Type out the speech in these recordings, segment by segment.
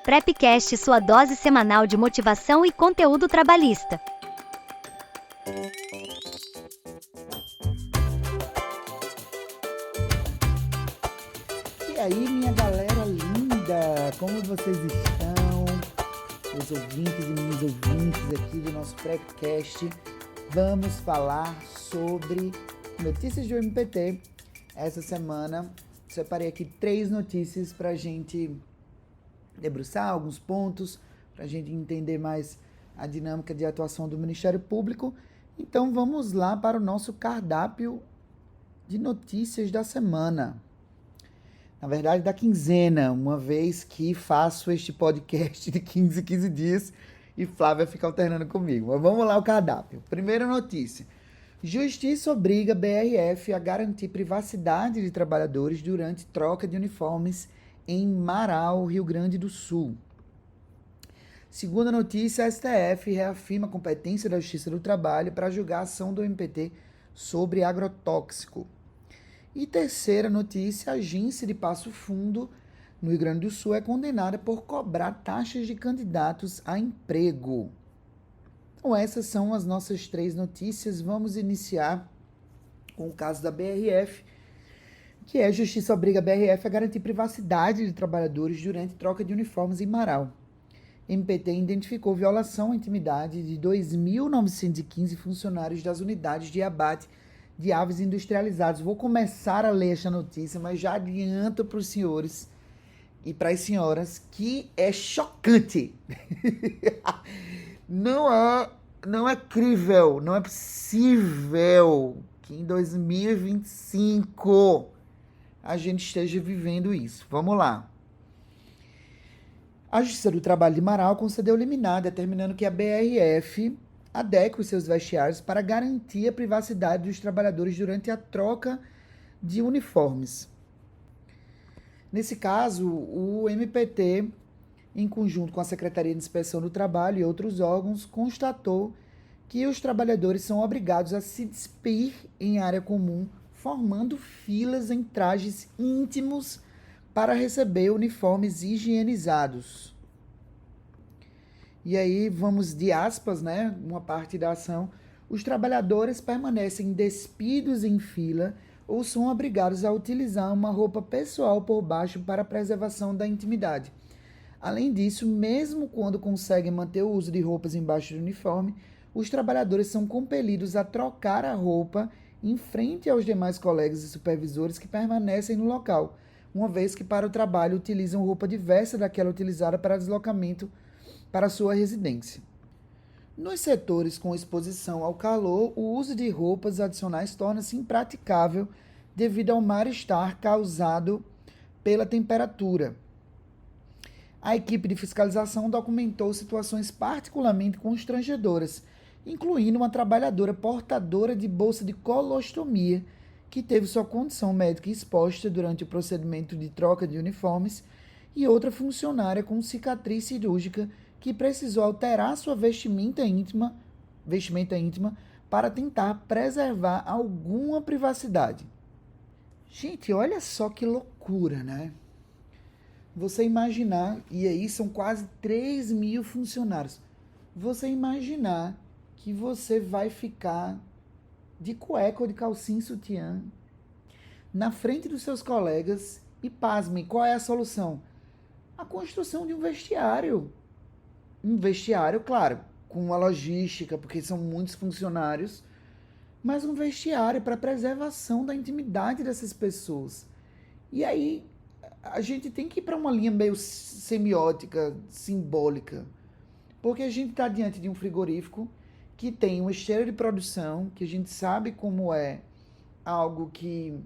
Prepcast, sua dose semanal de motivação e conteúdo trabalhista. E aí, minha galera linda, como vocês estão? Os ouvintes e minhas ouvintes aqui do nosso Prepcast. Vamos falar sobre notícias do MPT. Essa semana separei aqui 3 notícias para a gente debruçar alguns pontos, para a gente entender mais a dinâmica de atuação do Ministério Público. Então vamos lá para o nosso cardápio de notícias da semana. Na verdade, da quinzena, uma vez que faço este podcast de 15 em 15 dias e Flávia fica alternando comigo. Mas vamos lá, o cardápio. Primeira notícia. Justiça obriga BRF a garantir privacidade de trabalhadores durante troca de uniformes em Marau, Rio Grande do Sul. Segunda notícia, a STF reafirma a competência da Justiça do Trabalho para julgar a ação do MPT sobre agrotóxico. E terceira notícia, a agência de Passo Fundo, no Rio Grande do Sul, é condenada por cobrar taxas de candidatos a emprego. Então essas são as nossas 3 notícias. Vamos iniciar com o caso da BRF, que é a Justiça obriga a BRF a garantir privacidade de trabalhadores durante troca de uniformes em Marau. MPT identificou violação à intimidade de 2.915 funcionários das unidades de abate de aves industrializadas. Vou começar a ler esta notícia, mas já adianto para os senhores e para as senhoras que é chocante. Não é crível, não é possível que em 2025 a gente esteja vivendo isso. Vamos lá. A Justiça do Trabalho de Marau concedeu liminar, determinando que a BRF adeque os seus vestiários para garantir a privacidade dos trabalhadores durante a troca de uniformes. Nesse caso, o MPT, em conjunto com a Secretaria de Inspeção do Trabalho e outros órgãos, constatou que os trabalhadores são obrigados a se despir em área comum, formando filas em trajes íntimos para receber uniformes higienizados. E aí vamos de aspas, né? Uma parte da ação. Os trabalhadores permanecem despidos em fila ou são obrigados a utilizar uma roupa pessoal por baixo para a preservação da intimidade. Além disso, mesmo quando conseguem manter o uso de roupas embaixo do uniforme, os trabalhadores são compelidos a trocar a roupa em frente aos demais colegas e supervisores que permanecem no local, uma vez que para o trabalho utilizam roupa diversa daquela utilizada para deslocamento para sua residência. Nos setores com exposição ao calor, o uso de roupas adicionais torna-se impraticável devido ao mal-estar causado pela temperatura. A equipe de fiscalização documentou situações particularmente constrangedoras, incluindo uma trabalhadora portadora de bolsa de colostomia, que teve sua condição médica exposta durante o procedimento de troca de uniformes, e outra funcionária com cicatriz cirúrgica que precisou alterar sua vestimenta íntima para tentar preservar alguma privacidade. Gente, olha só que loucura, né? Você imaginar, e aí são quase 3.000 funcionários, você imaginar que você vai ficar de cueca ou de calcinha e sutiã na frente dos seus colegas e, pasmem, qual é a solução? A construção de um vestiário. Um vestiário, claro, com uma logística, porque são muitos funcionários, mas um vestiário para preservação da intimidade dessas pessoas. E aí a gente tem que ir para uma linha meio semiótica, simbólica, porque a gente está diante de um frigorífico que tem uma esteira de produção, que a gente sabe como é algo que...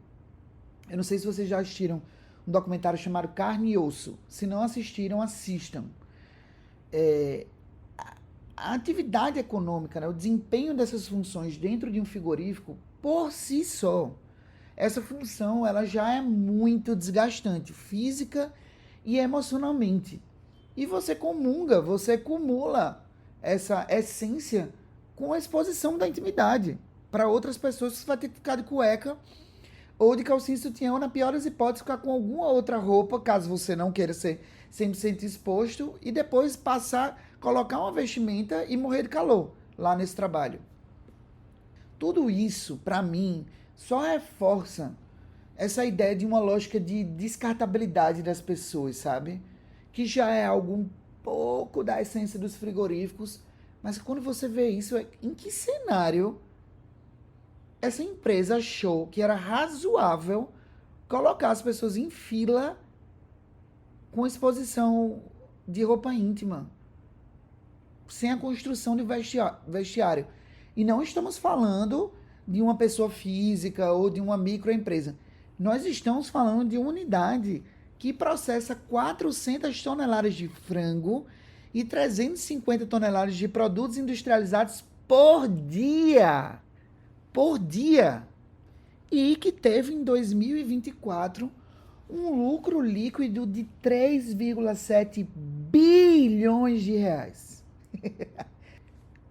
Eu não sei se vocês já assistiram um documentário chamado Carne e Osso. Se não assistiram, assistam. A atividade econômica, né, o desempenho dessas funções dentro de um frigorífico, por si só, essa função ela já é muito desgastante, física e emocionalmente. E você comunga, você acumula essa essência com a exposição da intimidade para outras pessoas. Você vai ter que ficar de cueca ou de calcinha e sutiã, ou na pior das hipóteses, ficar com alguma outra roupa, caso você não queira ser 100% exposto, e depois colocar uma vestimenta e morrer de calor lá nesse trabalho. Tudo isso, para mim, só reforça essa ideia de uma lógica de descartabilidade das pessoas, sabe? Que já é algo um pouco da essência dos frigoríficos, mas quando você vê isso, em que cenário essa empresa achou que era razoável colocar as pessoas em fila com exposição de roupa íntima, sem a construção de vestiário? E não estamos falando de uma pessoa física ou de uma microempresa. Nós estamos falando de uma unidade que processa 400 toneladas de frango e 350 toneladas de produtos industrializados por dia. Por dia. E que teve em 2024 um lucro líquido de 3,7 bilhões de reais.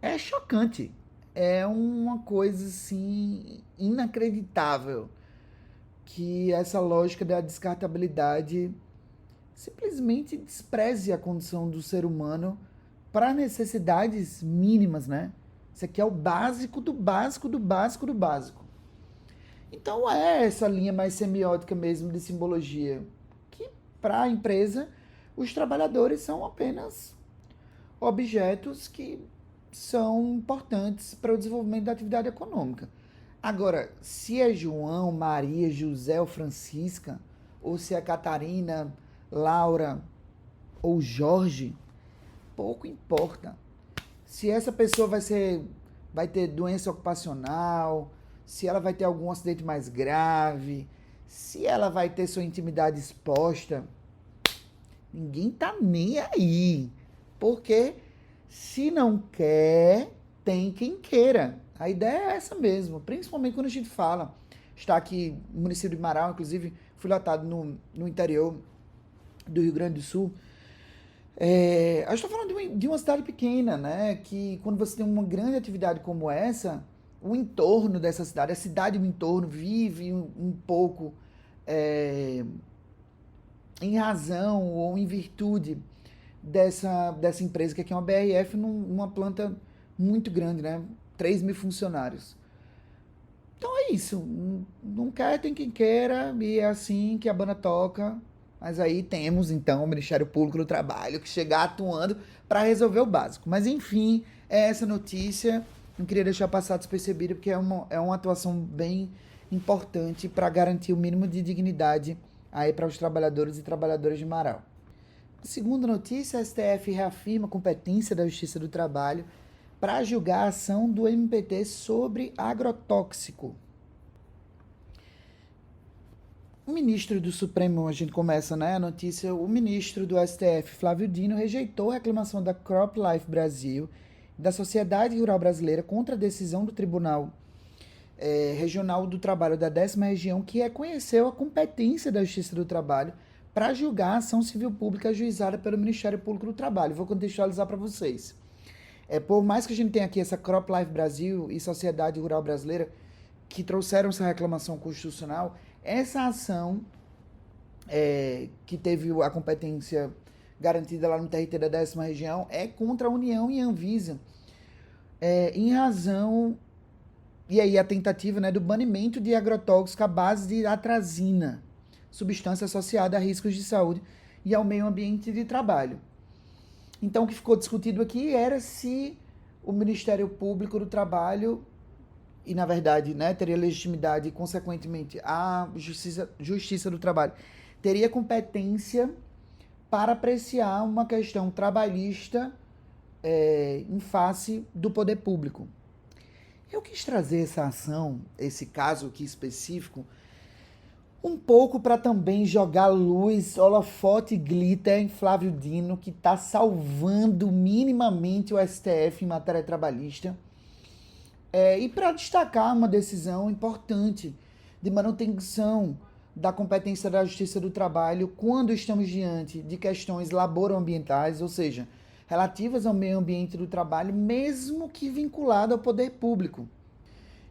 É chocante. É uma coisa assim inacreditável que essa lógica da descartabilidade simplesmente despreze a condição do ser humano para necessidades mínimas, né? Isso aqui é o básico do básico do básico do básico. Então é essa linha mais semiótica mesmo de simbologia, que para a empresa os trabalhadores são apenas objetos que são importantes para o desenvolvimento da atividade econômica. Agora, se é João, Maria, José ou Francisca, ou se é Catarina, Laura ou Jorge, pouco importa. Se essa pessoa vai ter doença ocupacional, se ela vai ter algum acidente mais grave, se ela vai ter sua intimidade exposta, ninguém tá nem aí. Porque se não quer, tem quem queira. A ideia é essa mesmo, principalmente quando a gente fala. Está aqui no município de Marau, inclusive fui lotado no interior do Rio Grande do Sul. A gente está falando de uma cidade pequena, né? Que quando você tem uma grande atividade como essa, o entorno dessa cidade, a cidade do entorno vive um pouco em razão ou em virtude dessa empresa, que aqui é uma BRF numa planta muito grande, né? 3.000 funcionários. Então é isso. Não quer, tem quem queira, e é assim que a banda toca. Mas aí temos, então, o Ministério Público do Trabalho que chega atuando para resolver o básico. Mas, enfim, é essa notícia. Não queria deixar passar despercebido, porque é uma atuação bem importante para garantir o mínimo de dignidade aí para os trabalhadores e trabalhadoras de Marau. Segunda notícia, a STF reafirma a competência da Justiça do Trabalho para julgar a ação do MPT sobre agrotóxico. O ministro do Supremo, a gente começa, né, a notícia, o ministro do STF, Flávio Dino, rejeitou a reclamação da CropLife Brasil, da Sociedade Rural Brasileira, contra a decisão do Tribunal Regional do Trabalho da 10ª Região, que reconheceu a competência da Justiça do Trabalho para julgar a ação civil pública ajuizada pelo Ministério Público do Trabalho. Vou contextualizar para vocês. Por mais que a gente tenha aqui essa CropLife Brasil e Sociedade Rural Brasileira, que trouxeram essa reclamação constitucional, essa ação, que teve a competência garantida lá no TRT da 10ª Região, é contra a União e a Anvisa, em razão, e aí a tentativa, né, do banimento de agrotóxicos à base de atrazina, substância associada a riscos de saúde e ao meio ambiente de trabalho. Então, o que ficou discutido aqui era se o Ministério Público do Trabalho, e na verdade, né, teria legitimidade e, consequentemente, a Justiça do Trabalho, teria competência para apreciar uma questão trabalhista em face do poder público. Eu quis trazer essa ação, esse caso aqui específico, um pouco para também jogar luz, holofote e glitter em Flávio Dino, que está salvando minimamente o STF em matéria trabalhista, e para destacar uma decisão importante de manutenção da competência da Justiça do Trabalho quando estamos diante de questões laboroambientais, ou seja, relativas ao meio ambiente do trabalho, mesmo que vinculado ao poder público.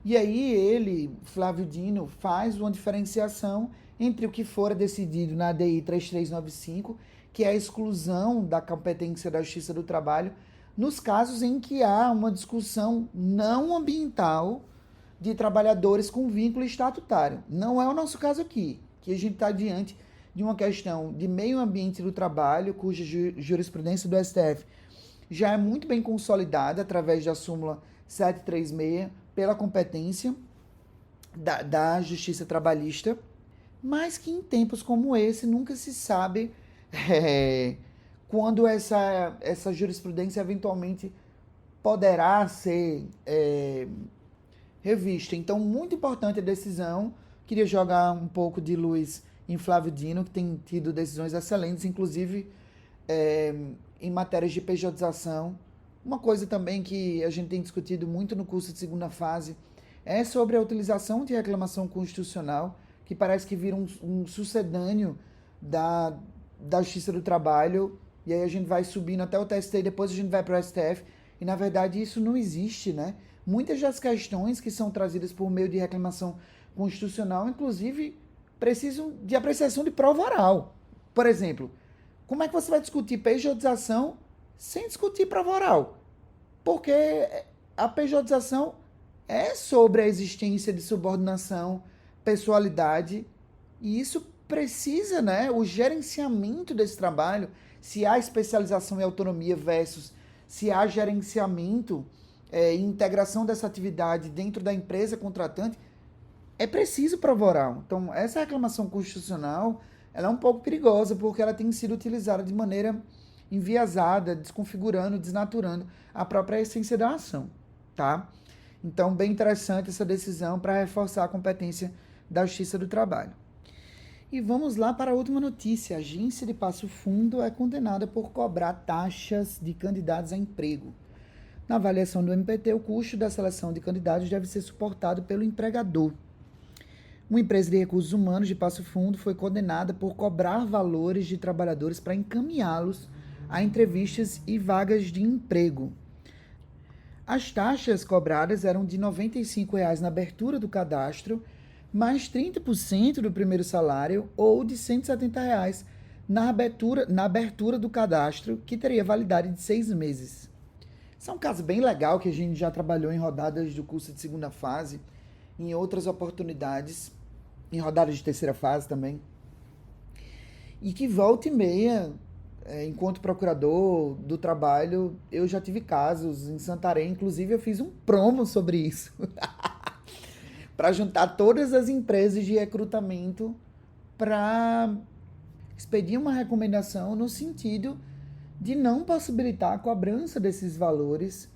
E aí ele, Flávio Dino, faz uma diferenciação entre o que fora decidido na ADI 3395, que é a exclusão da competência da Justiça do Trabalho, nos casos em que há uma discussão não ambiental de trabalhadores com vínculo estatutário. Não é o nosso caso aqui, que a gente está diante de uma questão de meio ambiente do trabalho, cuja jurisprudência do STF já é muito bem consolidada através da súmula 736, pela competência da Justiça Trabalhista, mas que em tempos como esse nunca se sabe quando essa jurisprudência eventualmente poderá ser revista. Então, muito importante a decisão. Queria jogar um pouco de luz em Flávio Dino, que tem tido decisões excelentes, inclusive em matérias de pejotização. Uma coisa também que a gente tem discutido muito no curso de segunda fase é sobre a utilização de reclamação constitucional, que parece que vira um sucedâneo da Justiça do Trabalho, e aí a gente vai subindo até o TST e depois a gente vai para o STF, e na verdade isso não existe, né? Muitas das questões que são trazidas por meio de reclamação constitucional, inclusive, precisam de apreciação de prova oral. Por exemplo, como é que você vai discutir pejotização sem discutir prova oral? Porque a pejotização é sobre a existência de subordinação, pessoalidade, e isso precisa, né, o gerenciamento desse trabalho, se há especialização e autonomia versus se há gerenciamento e integração dessa atividade dentro da empresa contratante, é preciso prova oral. Então, essa reclamação constitucional, ela é um pouco perigosa, porque ela tem sido utilizada de maneira enviesada, desconfigurando, desnaturando a própria essência da ação, tá? Então, bem interessante essa decisão para reforçar a competência da Justiça do Trabalho. E vamos lá para a última notícia. A agência de Passo Fundo é condenada por cobrar taxas de candidatos a emprego. Na avaliação do MPT, o custo da seleção de candidatos deve ser suportado pelo empregador. Uma empresa de recursos humanos de Passo Fundo foi condenada por cobrar valores de trabalhadores para encaminhá-los a entrevistas e vagas de emprego. As taxas cobradas eram de R$ 95,00 na abertura do cadastro, mais 30% do primeiro salário, ou de R$ 170,00 na abertura do cadastro, que teria validade de 6 meses. Isso é um caso bem legal que a gente já trabalhou em rodadas do curso de segunda fase, em outras oportunidades, em rodadas de terceira fase também, e que volta e meia, enquanto procurador do trabalho, eu já tive casos em Santarém, inclusive eu fiz um promo sobre isso, para juntar todas as empresas de recrutamento para expedir uma recomendação no sentido de não possibilitar a cobrança desses valores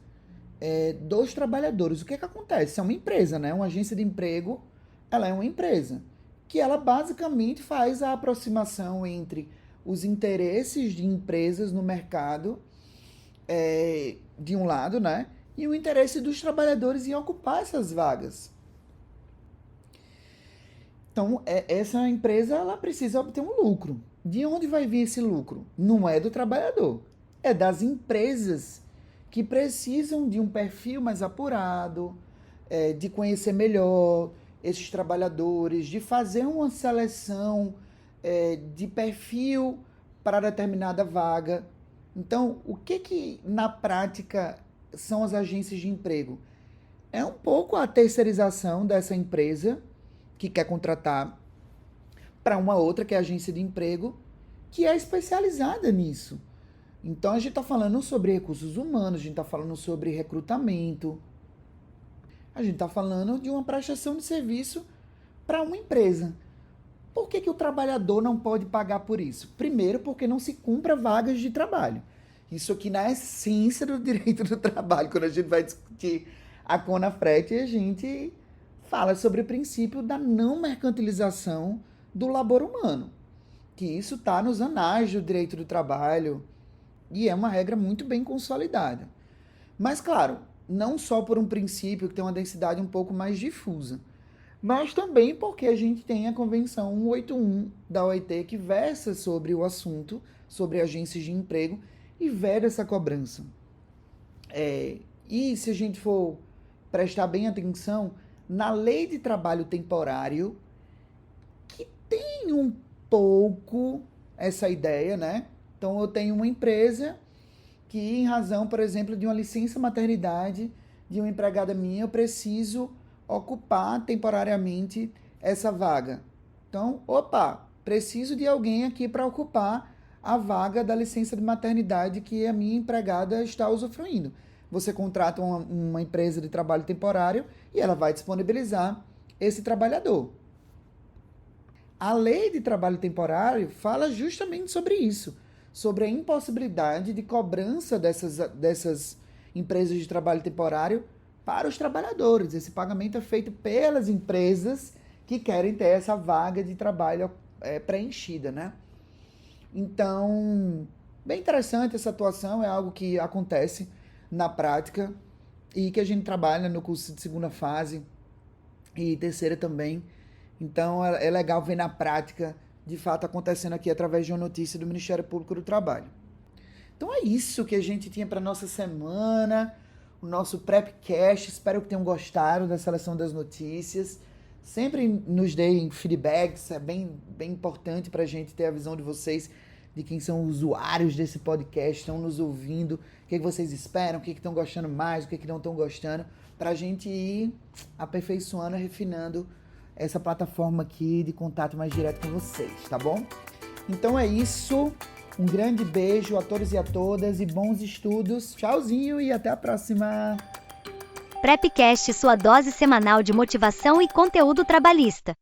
dos trabalhadores. O que acontece? É uma empresa, né? Uma agência de emprego, ela é uma empresa que ela basicamente faz a aproximação entre os interesses de empresas no mercado, de um lado, né? E o interesse dos trabalhadores em ocupar essas vagas. Então, essa empresa, ela precisa obter um lucro. De onde vai vir esse lucro? Não é do trabalhador, é das empresas que precisam de um perfil mais apurado, de conhecer melhor esses trabalhadores, de fazer uma seleção de perfil para determinada vaga. Então, o que na prática são as agências de emprego? É um pouco a terceirização dessa empresa que quer contratar para uma outra, que é a agência de emprego, que é especializada nisso. Então, a gente está falando sobre recursos humanos, a gente está falando sobre recrutamento, a gente está falando de uma prestação de serviço para uma empresa. Por que o trabalhador não pode pagar por isso? Primeiro, porque não se cumpra vagas de trabalho. Isso aqui na essência do direito do trabalho. Quando a gente vai discutir a CONAFRET, a gente fala sobre o princípio da não mercantilização do labor humano, que isso está nos anais do direito do trabalho e é uma regra muito bem consolidada. Mas, claro, não só por um princípio que tem uma densidade um pouco mais difusa, mas também porque a gente tem a Convenção 181 da OIT que versa sobre o assunto, sobre agências de emprego, e veda essa cobrança. E se a gente for prestar bem atenção, na lei de trabalho temporário, que tem um pouco essa ideia, né? Então, eu tenho uma empresa que, em razão, por exemplo, de uma licença maternidade de uma empregada minha, eu preciso ocupar temporariamente essa vaga. Então, preciso de alguém aqui para ocupar a vaga da licença de maternidade que a minha empregada está usufruindo. Você contrata uma empresa de trabalho temporário e ela vai disponibilizar esse trabalhador. A lei de trabalho temporário fala justamente sobre isso, sobre a impossibilidade de cobrança dessas empresas de trabalho temporário para os trabalhadores. Esse pagamento é feito pelas empresas que querem ter essa vaga de trabalho preenchida, né? Então, bem interessante essa atuação, é algo que acontece na prática e que a gente trabalha no curso de segunda fase e terceira também. Então, é legal ver na prática, de fato, acontecendo aqui através de uma notícia do Ministério Público do Trabalho. Então, é isso que a gente tinha para nossa semana, o nosso Prepcast. Espero que tenham gostado da seleção das notícias. Sempre nos deem feedbacks, é bem importante para a gente ter a visão de vocês, de quem são usuários desse podcast, estão nos ouvindo, o que vocês esperam, o que estão gostando mais, o que não estão gostando, para a gente ir aperfeiçoando, refinando essa plataforma aqui de contato mais direto com vocês, tá bom? Então é isso, um grande beijo a todos e a todas e bons estudos. Tchauzinho e até a próxima! Prepcast, sua dose semanal de motivação e conteúdo trabalhista.